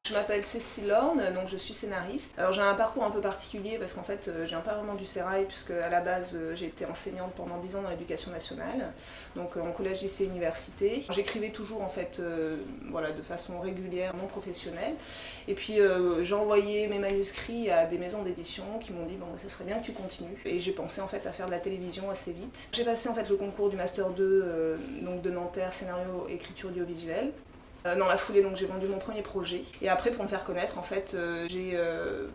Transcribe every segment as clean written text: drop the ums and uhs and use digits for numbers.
Je m'appelle Cécile Lorne, donc je suis scénariste. Alors j'ai un parcours un peu particulier parce qu'en fait je viens pas vraiment du sérail puisque à la base j'ai été enseignante pendant 10 ans dans l'éducation nationale, donc en collège, lycée, université. J'écrivais toujours en fait voilà, de façon régulière, non professionnelle. Et puis j'ai envoyé mes manuscrits à des maisons d'édition qui m'ont dit bon ça serait bien que tu continues. Et j'ai pensé en fait à faire de la télévision assez vite. J'ai passé en fait le concours du Master 2 donc de Nanterre, scénario et écriture audiovisuelle. Dans la foulée, donc j'ai vendu mon premier projet. Et après, pour me faire connaître, en fait, j'ai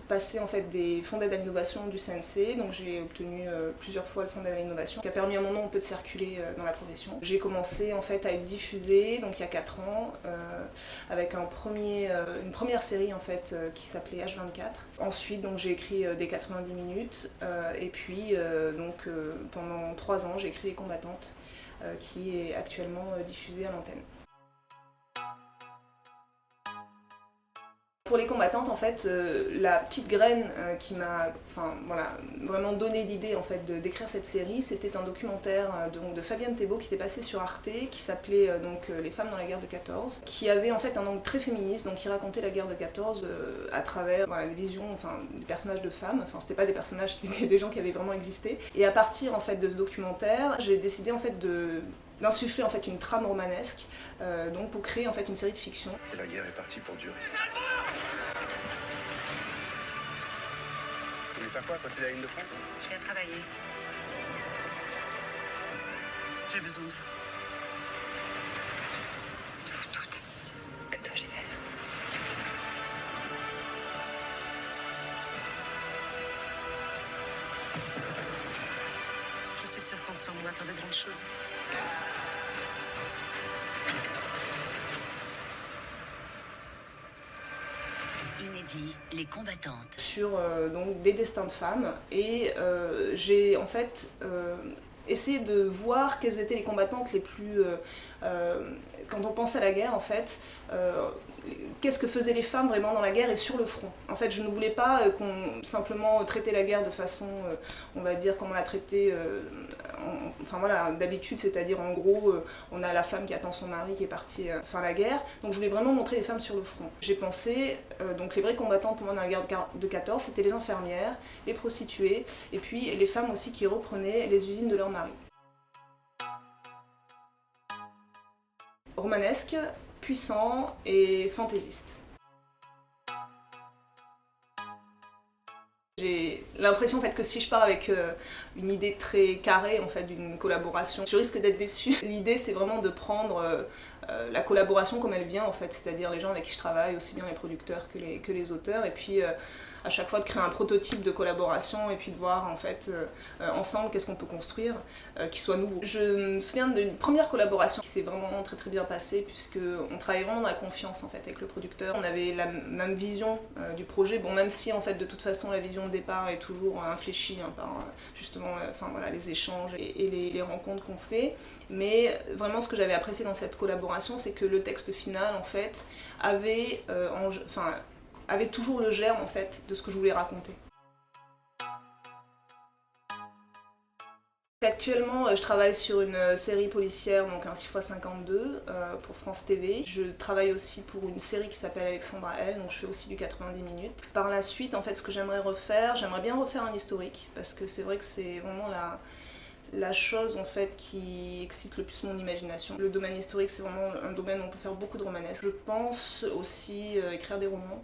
passé en fait des fonds d'aide à l'innovation du CNC. Donc j'ai obtenu plusieurs fois le fonds d'aide à l'innovation, qui a permis à mon nom un peu de circuler dans la profession. J'ai commencé en fait à être diffusée, donc il y a 4 ans, avec une première série en fait qui s'appelait H24. Ensuite, donc j'ai écrit des 90 minutes, et puis donc pendant 3 ans, j'ai écrit Les Combattantes, qui est actuellement diffusée à l'antenne. Pour Les Combattantes, en fait, la petite graine qui m'a vraiment donné l'idée en fait, d'écrire cette série, c'était un documentaire de Fabienne Thébault qui était passé sur Arte, qui s'appelait Les femmes dans la guerre de 14, qui avait en fait un angle très féministe, donc qui racontait la guerre de 14 à travers des visions, des personnages de femmes. C'était pas des personnages, c'était des gens qui avaient vraiment existé. Et à partir en fait, de ce documentaire, j'ai décidé en fait d'insuffler en fait une trame romanesque, donc pour créer en fait une série de fiction. Et la guerre est partie pour durer. Vous voulez faire quoi quand il a une de front? Je viens travailler. J'ai besoin de vous. De vous toutes. Que dois-je faire? Je suis sûre qu'ensemble, on va faire de grandes choses. Inédit, Les Combattantes. Sur donc, des destins de femmes et j'ai en fait essayé de voir quelles étaient les combattantes les plus... quand on pense à la guerre en fait, qu'est-ce que faisaient les femmes vraiment dans la guerre et sur le front. En fait je ne voulais pas qu'on simplement traiter la guerre de façon, on va dire comme on l'a traité d'habitude, c'est-à-dire en gros on a la femme qui attend son mari qui est parti faire la guerre, donc je voulais vraiment montrer les femmes sur le front. J'ai pensé, donc les vraies combattantes pour moi dans la guerre de 14, c'était les infirmières, les prostituées et puis les femmes aussi qui reprenaient les usines de leur mari. Romanesque, puissant et fantaisiste. J'ai l'impression en fait, que si je pars avec une idée très carrée en fait, d'une collaboration, je risque d'être déçue. L'idée c'est vraiment de prendre la collaboration comme elle vient en fait, c'est-à-dire les gens avec qui je travaille, aussi bien les producteurs que les auteurs, et puis à chaque fois de créer un prototype de collaboration et puis de voir en fait ensemble qu'est-ce qu'on peut construire qui soit nouveau. Je me souviens d'une première collaboration qui s'est vraiment très bien passée puisque on travaillait vraiment dans la confiance en fait avec le producteur. On avait la même vision du projet, bon même si en fait de toute façon la vision de départ est toujours infléchie par justement les échanges et les rencontres qu'on fait, mais vraiment ce que j'avais apprécié dans cette collaboration c'est que le texte final en fait avait toujours le germe en fait de ce que je voulais raconter. Actuellement, je travaille sur une série policière, donc un 6x52 pour France TV. Je travaille aussi pour une série qui s'appelle Alexandra L, donc je fais aussi du 90 minutes. Par la suite, en fait, ce que j'aimerais bien refaire un historique, parce que c'est vrai que c'est vraiment la chose en fait qui excite le plus mon imagination. Le domaine historique c'est vraiment un domaine où on peut faire beaucoup de romanesque. Je pense aussi écrire des romans.